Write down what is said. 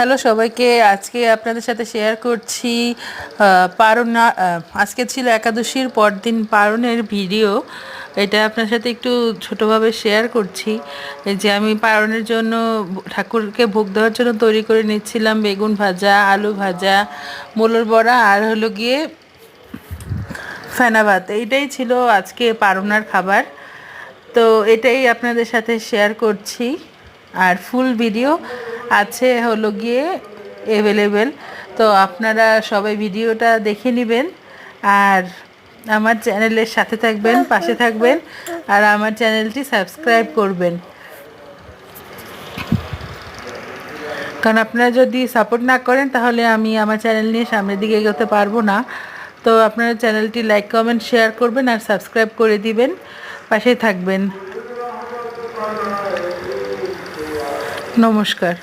Hello সবাইকে, আজকে আপনাদের সাথে শেয়ার করছি পারণ। আজকে ছিল একাদশীর পরদিন পারণের ভিডিও। এটা আপনার সাথে একটু ছোটোভাবে শেয়ার করছি। এই যে আমি পারণের জন্য ঠাকুরকে ভোগ দেওয়ার জন্য তৈরি করে নিচ্ছিলাম বেগুন ভাজা, আলু ভাজা, মোলর বড়া আর হলো গিয়ে ফেনা ভাত। এইটাই ছিল আজকে পারণার খাবার। তো এটাই আপনাদের সাথে শেয়ার করছি। আর ফুল ভিডিও আছে হলো গিয়ে অ্যাভেলেবেল। তো আপনারা সবাই ভিডিওটা দেখে নেবেন আর আমার চ্যানেলের সাথে থাকবেন, পাশে থাকবেন আর আমার চ্যানেলটি সাবস্ক্রাইব করবেন। কারণ আপনারা যদি সাপোর্ট না করেন তাহলে আমি আমার চ্যানেল নিয়ে সামনের দিকে এগোতে পারবো না। তো আপনারা চ্যানেলটি লাইক, কমেন্ট, শেয়ার করবেন আর সাবস্ক্রাইব করে দিবেন, পাশে থাকবেন। নমস্কার।